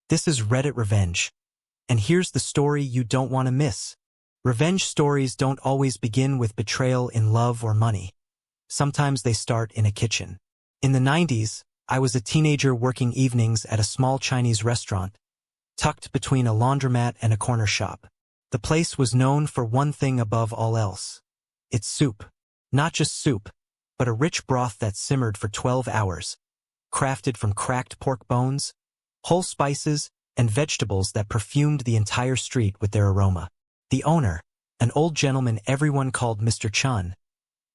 This is Reddit Revenge. And here's the story you don't want to miss. Revenge stories don't always begin with betrayal in love or money. Sometimes they start in a kitchen. In the 90s, I was a teenager working evenings at a small Chinese restaurant, tucked between a laundromat and a corner shop. The place was known for one thing above all else. Its soup. Not just soup, but a rich broth that simmered for 12 hours, crafted from cracked pork bones, whole spices, and vegetables that perfumed the entire street with their aroma. The owner, an old gentleman everyone called Mr. Chen,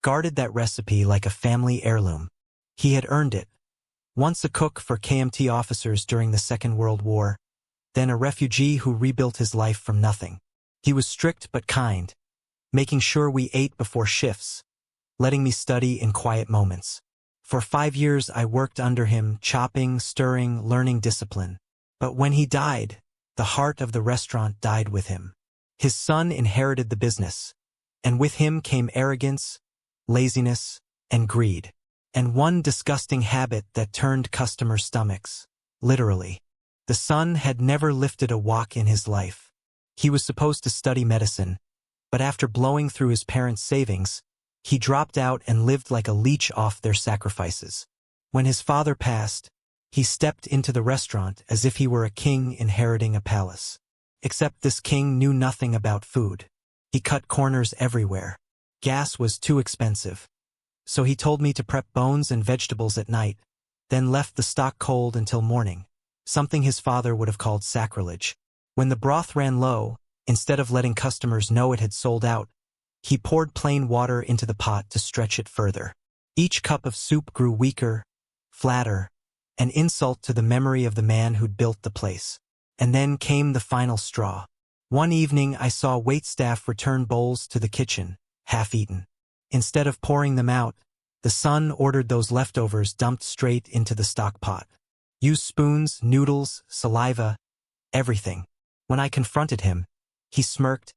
guarded that recipe like a family heirloom. He had earned it. Once a cook for KMT officers during the Second World War, then a refugee who rebuilt his life from nothing. He was strict but kind, making sure we ate before shifts, letting me study in quiet moments. For 5 years I worked under him, chopping, stirring, learning discipline. But when he died, the heart of the restaurant died with him. His son inherited the business, and with him came arrogance, laziness, and greed. And one disgusting habit that turned customers' stomachs. Literally. The son had never lifted a wok in his life. He was supposed to study medicine, but after blowing through his parents' savings, he dropped out and lived like a leech off their sacrifices. When his father passed, he stepped into the restaurant as if he were a king inheriting a palace. Except this king knew nothing about food. He cut corners everywhere. Gas was too expensive. So he told me to prep bones and vegetables at night, then left the stock cold until morning, something his father would have called sacrilege. When the broth ran low, instead of letting customers know it had sold out, he poured plain water into the pot to stretch it further. Each cup of soup grew weaker, flatter, an insult to the memory of the man who'd built the place. And then came the final straw. One evening I saw waitstaff return bowls to the kitchen, half-eaten. Instead of pouring them out, the son ordered those leftovers dumped straight into the stock pot. Use spoons, noodles, saliva, everything. When I confronted him, he smirked.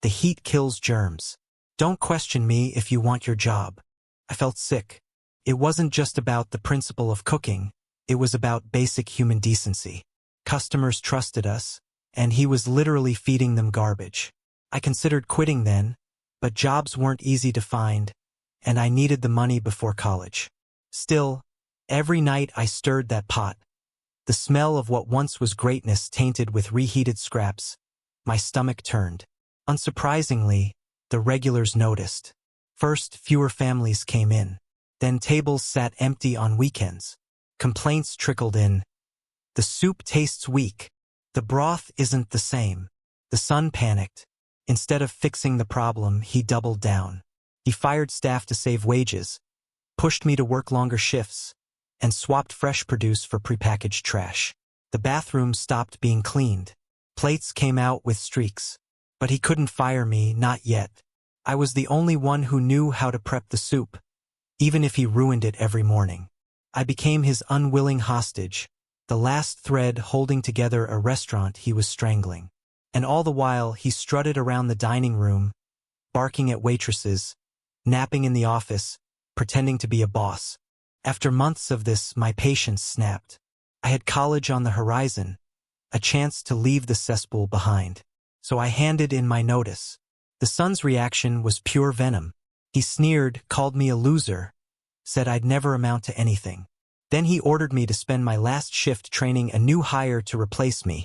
The heat kills germs. Don't question me if you want your job. I felt sick. It wasn't just about the principle of cooking, it was about basic human decency. Customers trusted us, and he was literally feeding them garbage. I considered quitting then, but jobs weren't easy to find, and I needed the money before college. Still, every night I stirred that pot. The smell of what once was greatness tainted with reheated scraps. My stomach turned. Unsurprisingly, the regulars noticed. First, fewer families came in. Then tables sat empty on weekends. Complaints trickled in. The soup tastes weak. The broth isn't the same. The son panicked. Instead of fixing the problem, he doubled down. He fired staff to save wages, pushed me to work longer shifts, and swapped fresh produce for prepackaged trash. The bathroom stopped being cleaned. Plates came out with streaks. But he couldn't fire me, not yet. I was the only one who knew how to prep the soup, even if he ruined it every morning. I became his unwilling hostage, the last thread holding together a restaurant he was strangling. And all the while, he strutted around the dining room, barking at waitresses, napping in the office, pretending to be a boss. After months of this, my patience snapped. I had college on the horizon, a chance to leave the cesspool behind. So I handed in my notice. The son's reaction was pure venom. He sneered, called me a loser, said I'd never amount to anything. Then he ordered me to spend my last shift training a new hire to replace me,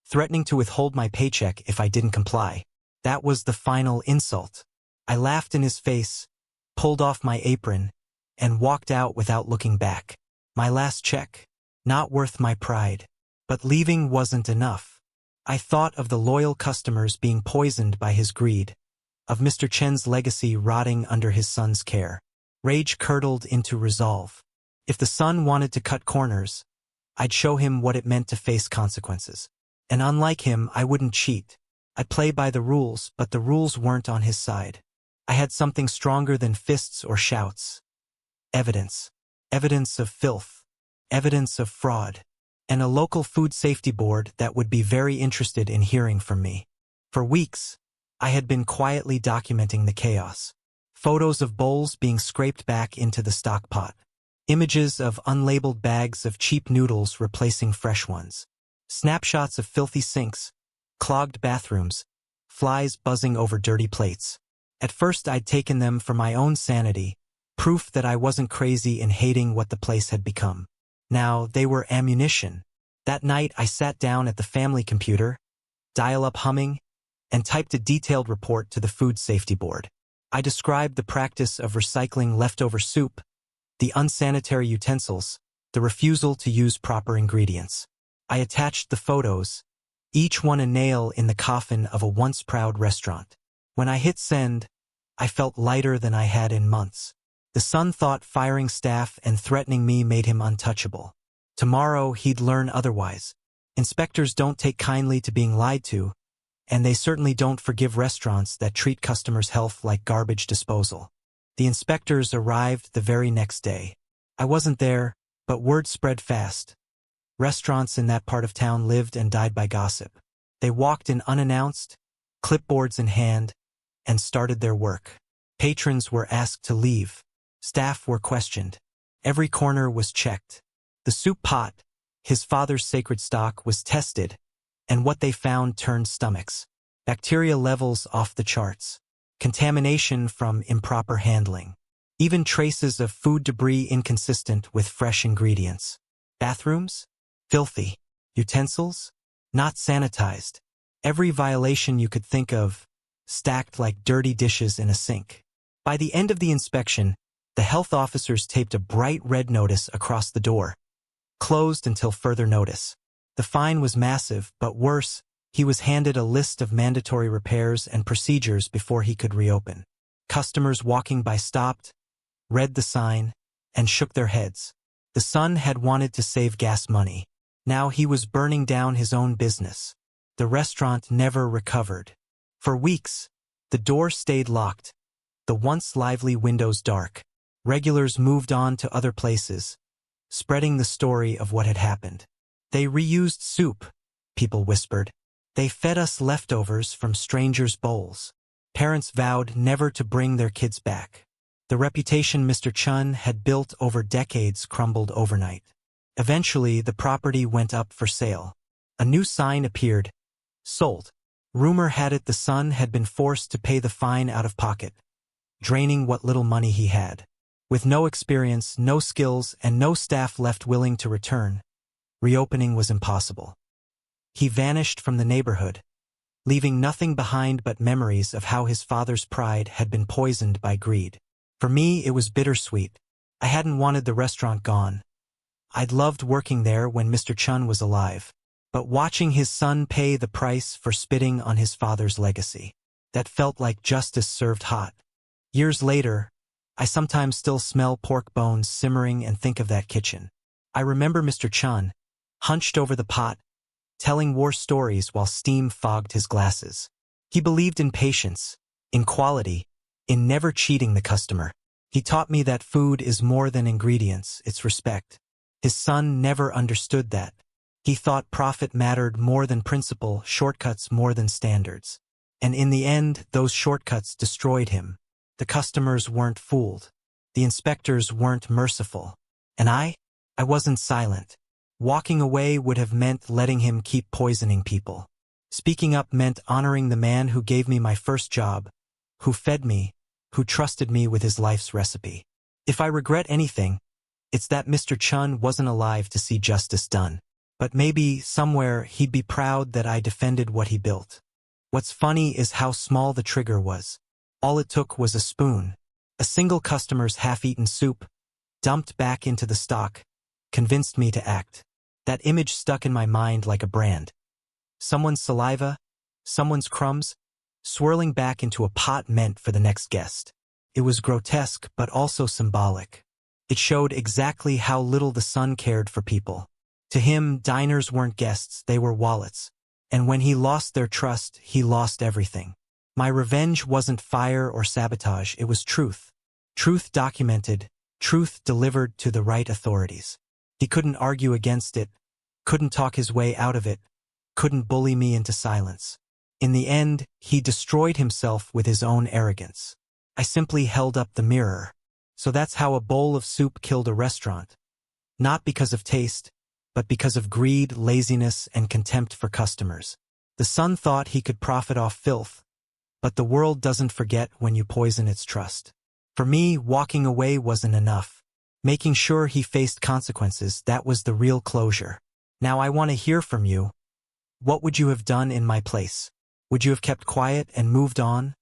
threatening to withhold my paycheck if I didn't comply. That was the final insult. I laughed in his face, pulled off my apron, and walked out without looking back. My last check. Not worth my pride. But leaving wasn't enough. I thought of the loyal customers being poisoned by his greed, of Mr. Chen's legacy rotting under his son's care. Rage curdled into resolve. If the son wanted to cut corners, I'd show him what it meant to face consequences. And unlike him, I wouldn't cheat. I'd play by the rules, but the rules weren't on his side. I had something stronger than fists or shouts. Evidence. Evidence of filth. Evidence of fraud. And a local food safety board that would be very interested in hearing from me. For weeks, I had been quietly documenting the chaos. Photos of bowls being scraped back into the stock pot. Images of unlabeled bags of cheap noodles replacing fresh ones. Snapshots of filthy sinks, clogged bathrooms, flies buzzing over dirty plates. At first I'd taken them for my own sanity, proof that I wasn't crazy in hating what the place had become. Now they were ammunition. That night I sat down at the family computer, dial-up humming, and typed a detailed report to the Food Safety Board. I described the practice of recycling leftover soup, the unsanitary utensils, the refusal to use proper ingredients. I attached the photos, each one a nail in the coffin of a once proud restaurant. When I hit send, I felt lighter than I had in months. The son thought firing staff and threatening me made him untouchable. Tomorrow he'd learn otherwise. Inspectors don't take kindly to being lied to, and they certainly don't forgive restaurants that treat customers' health like garbage disposal. The inspectors arrived the very next day. I wasn't there, but word spread fast. Restaurants in that part of town lived and died by gossip. They walked in unannounced, clipboards in hand, and started their work. Patrons were asked to leave. Staff were questioned. Every corner was checked. The soup pot, his father's sacred stock, was tested, and what they found turned stomachs. Bacteria levels off the charts. Contamination from improper handling. Even traces of food debris inconsistent with fresh ingredients. Bathrooms? Filthy. Utensils? Not sanitized. Every violation you could think of, stacked like dirty dishes in a sink. By the end of the inspection, the health officers taped a bright red notice across the door. Closed until further notice. The fine was massive, but worse, he was handed a list of mandatory repairs and procedures before he could reopen. Customers walking by stopped, read the sign, and shook their heads. The son had wanted to save gas money. Now he was burning down his own business. The restaurant never recovered. For weeks, the door stayed locked, the once lively windows dark. Regulars moved on to other places, spreading the story of what had happened. They reused soup, people whispered. They fed us leftovers from strangers' bowls. Parents vowed never to bring their kids back. The reputation Mr. Chen had built over decades crumbled overnight. Eventually, the property went up for sale. A new sign appeared. Sold. Rumor had it the son had been forced to pay the fine out of pocket, draining what little money he had. With no experience, no skills, and no staff left willing to return, reopening was impossible. He vanished from the neighborhood, leaving nothing behind but memories of how his father's pride had been poisoned by greed. For me, it was bittersweet. I hadn't wanted the restaurant gone. I'd loved working there when Mr. Chen was alive. But watching his son pay the price for spitting on his father's legacy, that felt like justice served hot. Years later, I sometimes still smell pork bones simmering and think of that kitchen. I remember Mr. Chen, hunched over the pot, telling war stories while steam fogged his glasses. He believed in patience, in quality, in never cheating the customer. He taught me that food is more than ingredients, it's respect. His son never understood that. He thought profit mattered more than principle, shortcuts more than standards. And in the end, those shortcuts destroyed him. The customers weren't fooled. The inspectors weren't merciful. And I wasn't silent. Walking away would have meant letting him keep poisoning people. Speaking up meant honoring the man who gave me my first job, who fed me, who trusted me with his life's recipe. If I regret anything, it's that Mr. Chen wasn't alive to see justice done. But maybe, somewhere, he'd be proud that I defended what he built. What's funny is how small the trigger was. All it took was a spoon. A single customer's half-eaten soup, dumped back into the stock, convinced me to act. That image stuck in my mind like a brand. Someone's saliva, someone's crumbs, swirling back into a pot meant for the next guest. It was grotesque, but also symbolic. It showed exactly how little the son cared for people. To him, diners weren't guests, they were wallets. And when he lost their trust, he lost everything. My revenge wasn't fire or sabotage, it was truth. Truth documented, truth delivered to the right authorities. He couldn't argue against it, couldn't talk his way out of it, couldn't bully me into silence. In the end, he destroyed himself with his own arrogance. I simply held up the mirror. So that's how a bowl of soup killed a restaurant. Not because of taste, but because of greed, laziness, and contempt for customers. The son thought he could profit off filth, but the world doesn't forget when you poison its trust. For me, walking away wasn't enough. Making sure he faced consequences, that was the real closure. Now I want to hear from you. What would you have done in my place? Would you have kept quiet and moved on?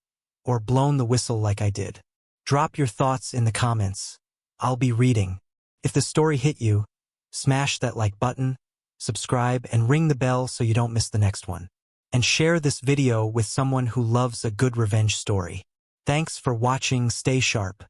Or blown the whistle like I did? Drop your thoughts in the comments. I'll be reading. If the story hit you, smash that like button, subscribe, and ring the bell so you don't miss the next one. And share this video with someone who loves a good revenge story. Thanks for watching. Stay sharp.